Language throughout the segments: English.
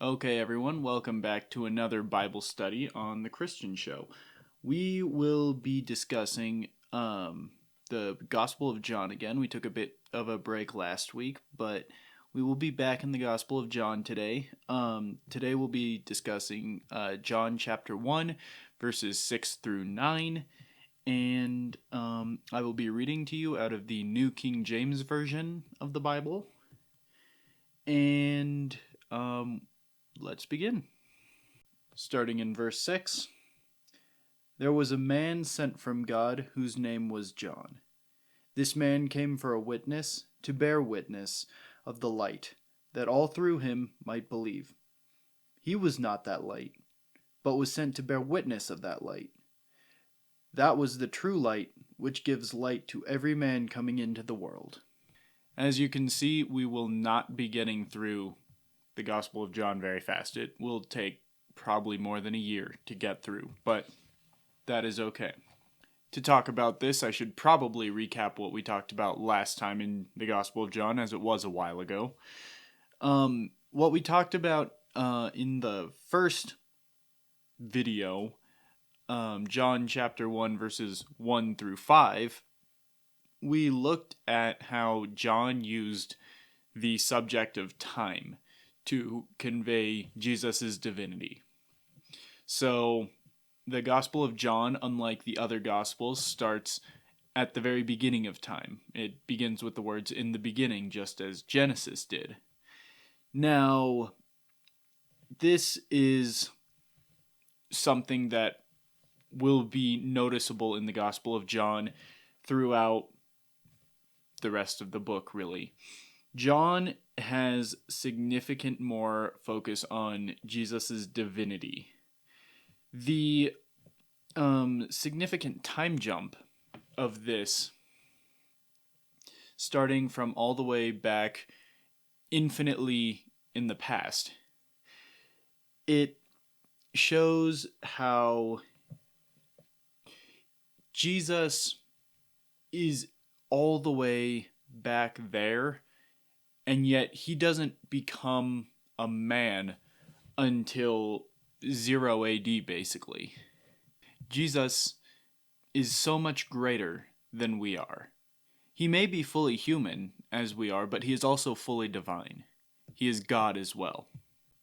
Okay, everyone, welcome back to another Bible study on the Christian Show. We will be discussing the Gospel of John again. We took a bit of a break last week, but we will be back in the Gospel of John today. Today we'll be discussing John chapter 1, verses 6 through 9, and I will be reading to you out of the New King James Version of the Bible. And let's begin. Starting in verse 6. There was a man sent from God whose name was John. This man came for a witness, to bear witness of the light, that all through him might believe. He was not that light, but was sent to bear witness of that light. That was the true light, which gives light to every man coming into the world. As you can see, we will not be getting through the Gospel of John very fast. It will take probably more than a year to get through, but that is okay. To talk about this, I should probably recap what we talked about last time in the Gospel of John, as it was a while ago. What we talked about in the first video, John chapter 1, verses 1 through 5, we looked at how John used the subject of time to convey Jesus' divinity. So, the Gospel of John, unlike the other Gospels, starts at the very beginning of time. It begins with the words, "in the beginning," just as Genesis did. Now, this is something that will be noticeable in the Gospel of John throughout the rest of the book, really. John has significant more focus on Jesus' divinity. The significant time jump of this, starting from all the way back infinitely in the past, it shows how Jesus is all the way back there, and yet he doesn't become a man until 0 AD, basically. Jesus is so much greater than we are. He may be fully human, as we are, but he is also fully divine. He is God as well.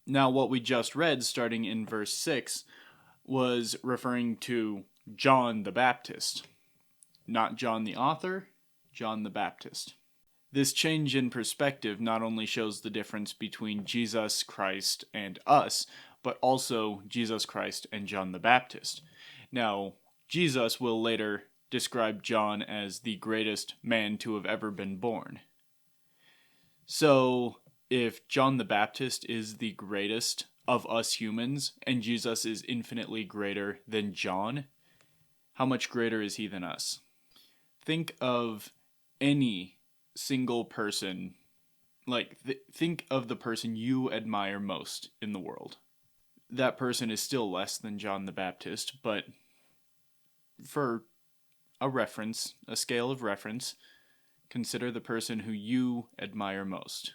Now, what we just read, starting in verse 6, was referring to John the Baptist. Not John the author, John the Baptist. This change in perspective not only shows the difference between Jesus Christ and us, but also Jesus Christ and John the Baptist. Now, Jesus will later describe John as the greatest man to have ever been born. So, if John the Baptist is the greatest of us humans, and Jesus is infinitely greater than John, how much greater is he than us? Think of any single person, think of the person you admire most in the world. That person is still less than John the Baptist, but for a reference, a scale of reference, consider the person who you admire most.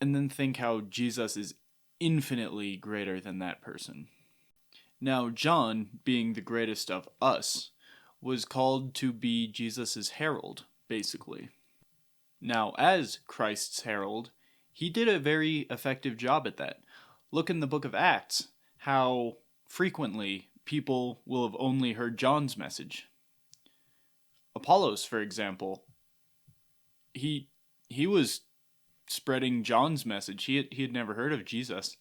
And then think how Jesus is infinitely greater than that person. Now, John, being the greatest of us, was called to be Jesus' herald, basically. Now, as Christ's herald, he did a very effective job at that. Look in the book of Acts, how frequently people will have only heard John's message. Apollos, for example, he was spreading John's message. He had never heard of Jesus.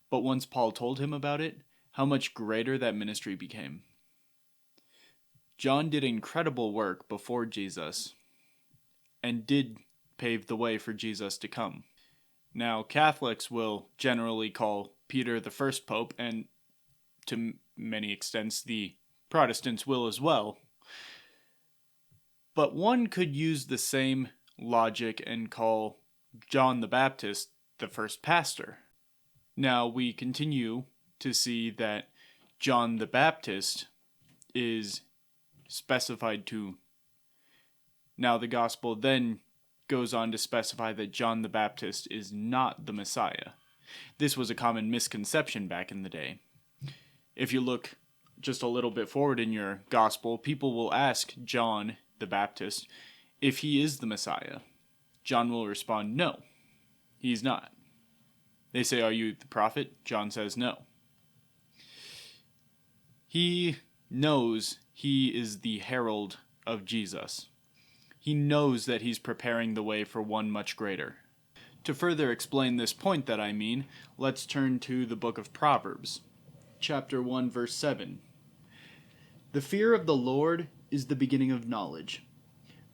But once Paul told him about it, how much greater that ministry became. John did incredible work before Jesus, and did pave the way for Jesus to come. Now, Catholics will generally call Peter the first pope, and to many extents the Protestants will as well. But one could use the same logic and call John the Baptist the first pastor. Now, we continue to see that John the Baptist is specified to. Now, the gospel then goes on to specify that John the Baptist is not the Messiah. This was a common misconception back in the day. If you look just a little bit forward in your gospel, people will ask John the Baptist if he is the Messiah. John will respond, no, he's not. They say, are you the prophet? John says, no. He knows he is the herald of Jesus. He knows that he's preparing the way for one much greater. To further explain this point that I mean, let's turn to the book of Proverbs, chapter 1, verse 7. The fear of the Lord is the beginning of knowledge,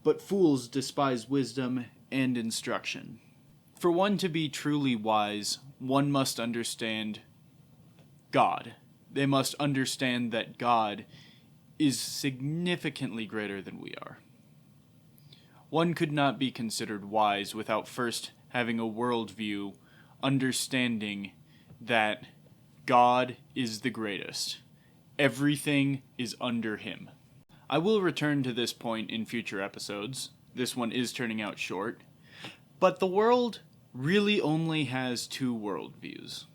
but fools despise wisdom and instruction. For one to be truly wise, one must understand God. They must understand that God is significantly greater than we are. One could not be considered wise without first having a worldview, understanding that God is the greatest. Everything is under him. I will return to this point in future episodes. This one is turning out short. But the world really only has two worldviews.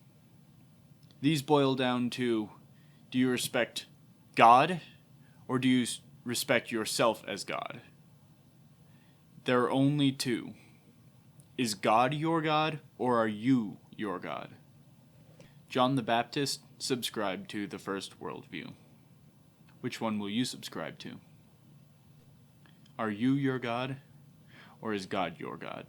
These boil down to, do you respect God, or do you respect yourself as God? There are only two. Is God your God, or are you your God? John the Baptist subscribed to the first worldview. Which one will you subscribe to? Are you your God, or is God your God?